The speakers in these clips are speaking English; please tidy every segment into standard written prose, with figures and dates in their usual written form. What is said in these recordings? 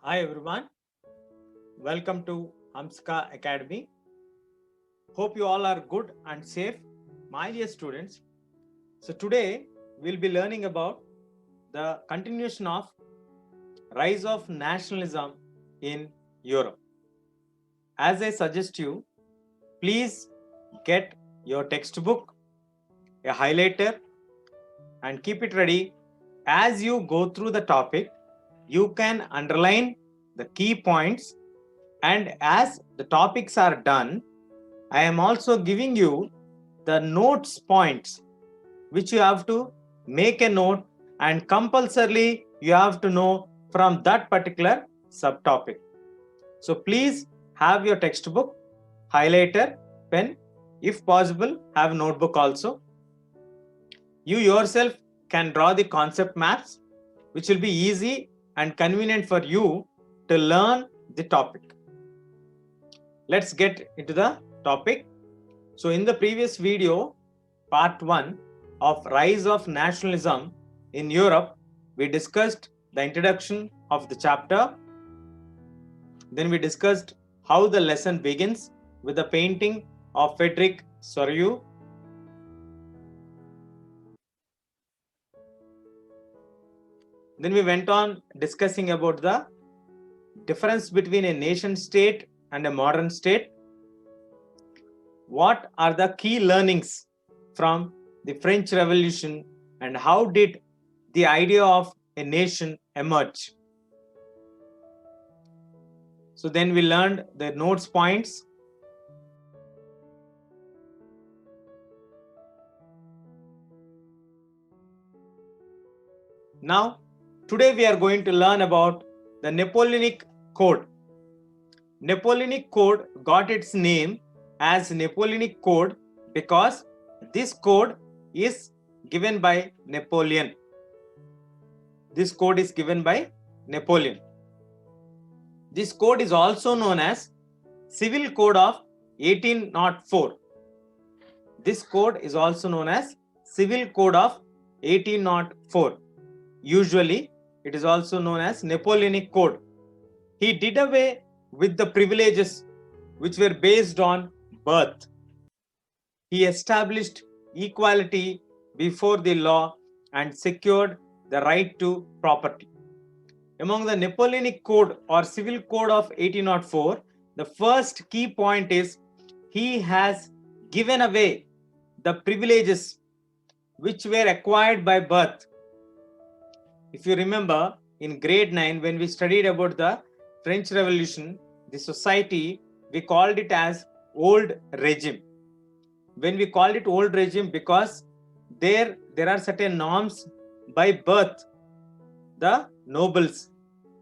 Hi everyone, welcome to Hamska Academy. Hope you all are good and safe, my dear students. So today we'll be learning about the continuation of rise of nationalism in Europe. As I suggest you, please get your textbook, a highlighter, and keep it ready. As you go through the topic, you can underline the key points, and as the topics are done, I am also giving you the notes points which you have to make a note, and compulsorily you have to know from that particular subtopic. So please have your textbook, highlighter, pen, if possible have notebook also. You yourself can draw the concept maps which will be easy and convenient for you to learn the topic. Let's get into the topic. So in the previous video, part 1 of Rise of Nationalism in Europe, we discussed the introduction of the chapter. Then we discussed how the lesson begins with the painting of Frederick Soreau. Then we went on discussing about the difference between a nation state and a modern state. What are the key learnings from the French Revolution, and how did the idea of a nation emerge? So then we learned the notes points. Now, today we are going to learn about the Napoleonic Code. Napoleonic Code got its name as Napoleonic Code because this code is given by Napoleon. This code is given by Napoleon. This code is also known as Civil Code of 1804. This code is also known as Civil Code of 1804. Usually, it is also known as Napoleonic Code. He did away with the privileges which were based on birth. He established equality before the law and secured the right to property. Among the Napoleonic Code or Civil Code of 1804, the first key point is he has given away the privileges which were acquired by birth. If you remember, in grade 9, when we studied about the French Revolution, the society, we called it as old regime. When we called it old regime, because there are certain norms by birth, the nobles,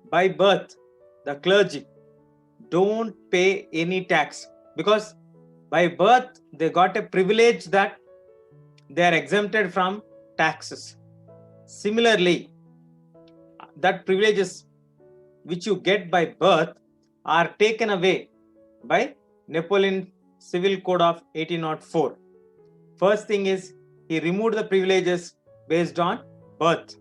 by birth, the clergy don't pay any tax, because by birth they got a privilege that they are exempted from taxes. Similarly, that privileges which you get by birth are taken away by Napoleon Civil Code of 1804. First thing is he removed the privileges based on birth.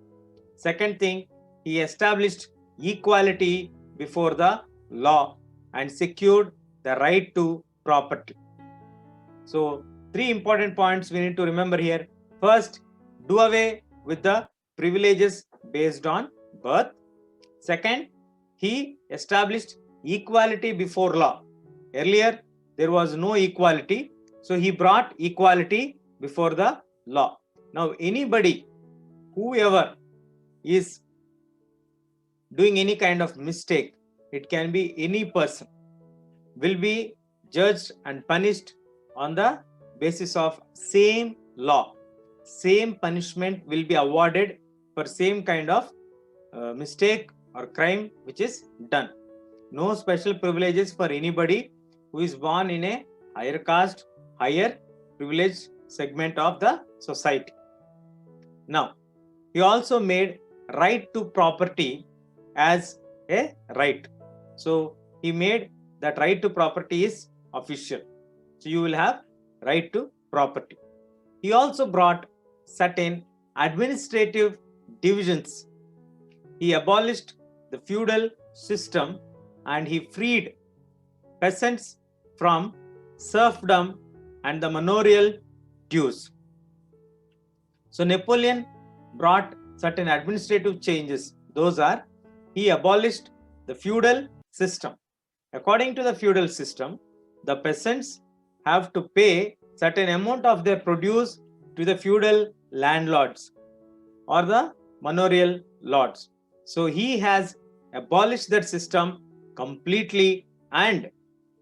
Second thing, he established equality before the law and secured the right to property. So, three important points we need to remember here. First, do away with the privileges based on birth. Second, he established equality before law. Earlier, there was no equality, so he brought equality before the law. Now, anybody, whoever is doing any kind of mistake, it can be any person, will be judged and punished on the basis of same law. Same punishment will be awarded for same kind of mistake or crime which is done. No special privileges for anybody who is born in a higher caste, higher privileged segment of the society. Now, he also made right to property as a right. So, he made that right to property is official. So, you will have right to property. He also brought certain administrative divisions. He abolished the feudal system and he freed peasants from serfdom and the manorial dues. So Napoleon brought certain administrative changes. Those are, he abolished the feudal system. According to the feudal system, the peasants have to pay certain amount of their produce to the feudal landlords or the manorial lords. So he has abolished that system completely, and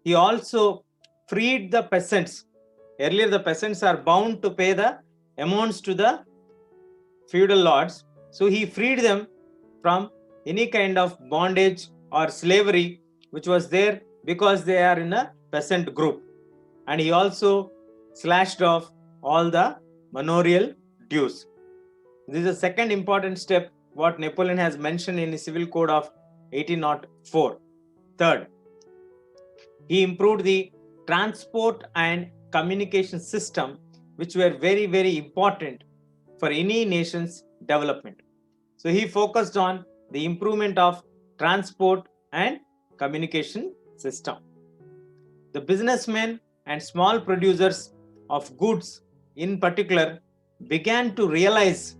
he also freed the peasants. Earlier, the peasants are bound to pay the amounts to the feudal lords. So he freed them from any kind of bondage or slavery which was there because they are in a peasant group. And he also slashed off all the manorial dues. This is the second important step what Napoleon has mentioned in the Civil Code of 1804. Third, he improved the transport and communication system, which were very, very important for any nation's development. So he focused on the improvement of transport and communication system. The businessmen and small producers of goods in particular began to realize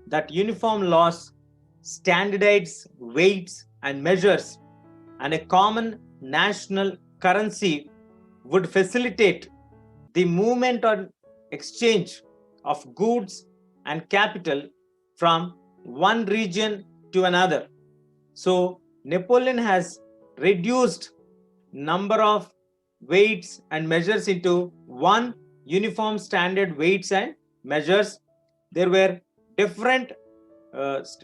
that uniform laws, standardized weights and measures, and a common national currency would facilitate the movement or exchange of goods and capital from one region to another. So Napoleon has reduced number of weights and measures into one uniform standard weights and measures. There were different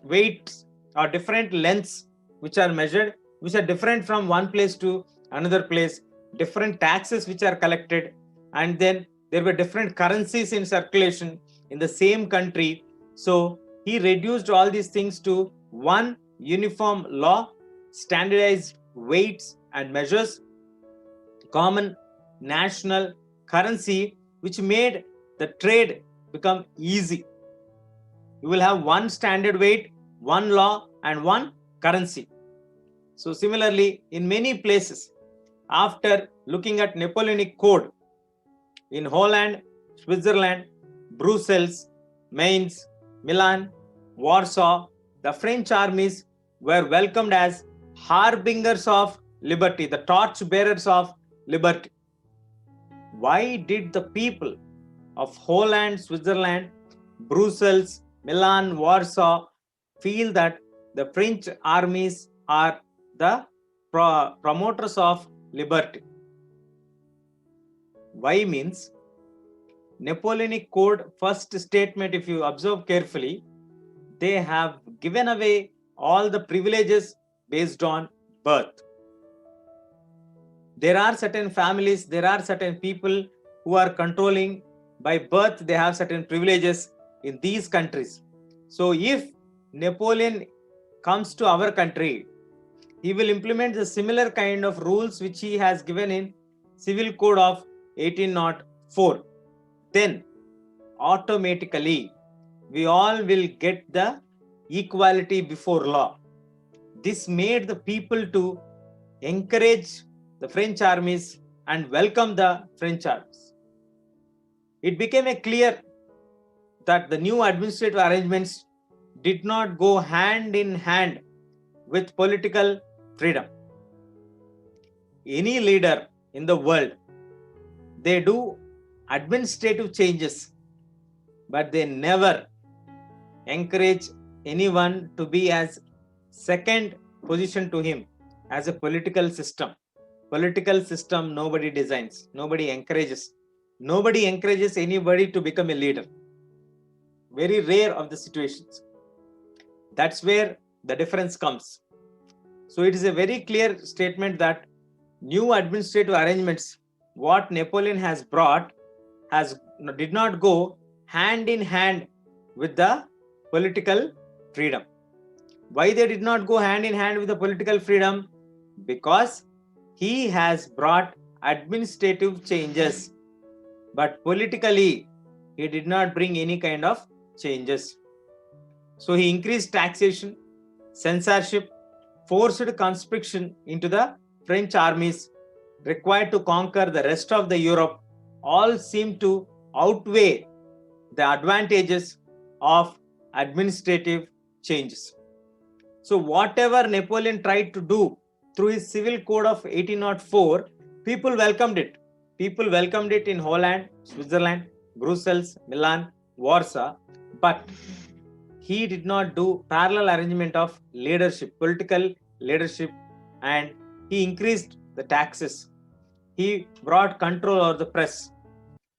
weights or different lengths which are measured, which are different from one place to another place, different taxes which are collected, and then there were different currencies in circulation in the same country. So he reduced all these things to one uniform law, standardized weights and measures, common national currency, which made the trade become easy. You will have one standard weight, one law, and one currency. So similarly, in many places, after looking at Napoleonic Code in Holland, Switzerland, Brussels, Mainz, Milan, Warsaw, the French armies were welcomed as harbingers of liberty, the torch bearers of liberty. Why did the people of Holland, Switzerland, Brussels, Milan, Warsaw feel that the French armies are the promoters of liberty? Why means Napoleonic Code first statement, if you observe carefully, they have given away all the privileges based on birth. There are certain families, there are certain people who are controlling by birth, they have certain privileges in these countries. So if Napoleon comes to our country, he will implement the similar kind of rules which he has given in Civil Code of 1804. Then automatically we all will get the equality before law. This made the people to encourage the French armies and welcome the French armies. It became clear that the new administrative arrangements did not go hand in hand with political freedom. Any leader in the world, they do administrative changes, but they never encourage anyone to be as second position to him as a political system. Political system nobody designs, nobody encourages. Nobody encourages anybody to become a leader. Very rare of the situations. That's where the difference comes. So it is a very clear statement that new administrative arrangements, what Napoleon has brought, did not go hand in hand with the political freedom. Why they did not go hand in hand with the political freedom? Because he has brought administrative changes, but politically he did not bring any kind of changes. So he increased taxation, censorship, forced conscription into the French armies required to conquer the rest of the Europe all seem to outweigh the advantages of administrative changes. So whatever Napoleon tried to do through his civil code of 1804, people welcomed it. People welcomed it in Holland, Switzerland, Brussels, Milan, Warsaw, but he did not do parallel arrangement of leadership, political leadership, and he increased the taxes. He brought control over the press.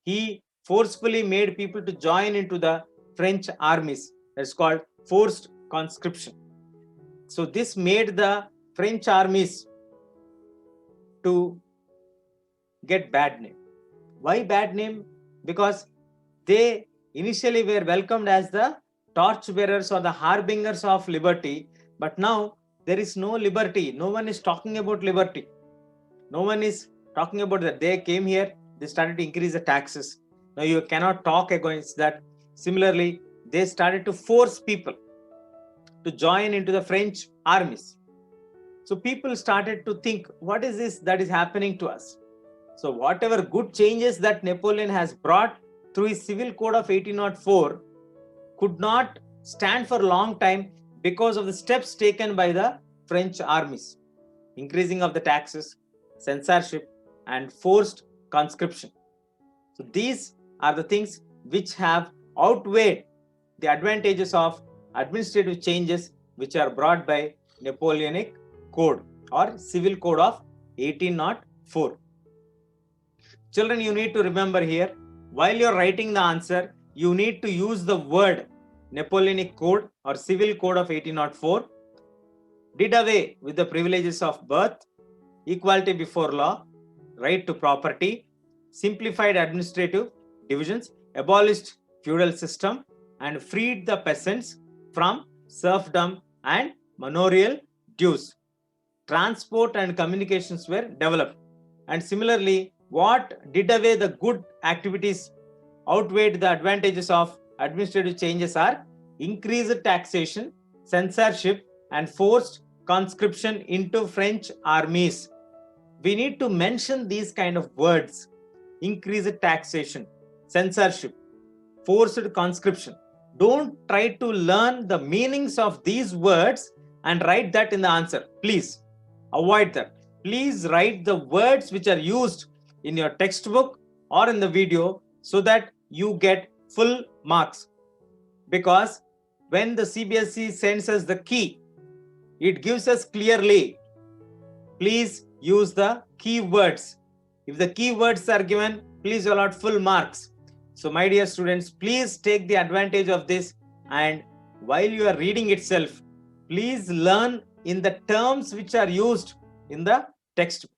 He forcefully made people to join into the French armies. That's called forced conscription. So this made the French armies to get bad name. Why bad name? Because they initially were welcomed as the torchbearers or the harbingers of liberty, but now there is no liberty. No one is talking about liberty. No one is talking about that. They came here, they started to increase the taxes. Now you cannot talk against that. Similarly, they started to force people to join into the French armies. So people started to think, what is this that is happening to us? So whatever good changes that Napoleon has brought through his civil code of 1804 could not stand for a long time because of the steps taken by the French armies. Increasing of the taxes, censorship, and forced conscription. So these are the things which have outweighed the advantages of administrative changes which are brought by Napoleonic Code or Civil Code of 1804. Children, you need to remember here, while you're writing the answer, you need to use the word Napoleonic Code or Civil Code of 1804, did away with the privileges of birth, equality before law, right to property, simplified administrative divisions, abolished feudal system, and freed the peasants from serfdom and manorial dues. Transport and communications were developed. And similarly, what did away the good activities outweighed the advantages of administrative changes are increased taxation, censorship, and forced conscription into French armies. We need to mention these kind of words: increased taxation, censorship, forced conscription. Don't try to learn the meanings of these words and write that in the answer. Please avoid that. Please write the words which are used in your textbook or in the video so that you get full marks. Because when the CBSE sends us the key, it gives us clearly, please use the keywords. If the keywords are given, please allot full marks. So my dear students, please take the advantage of this, and while you are reading itself, please learn in the terms which are used in the textbook.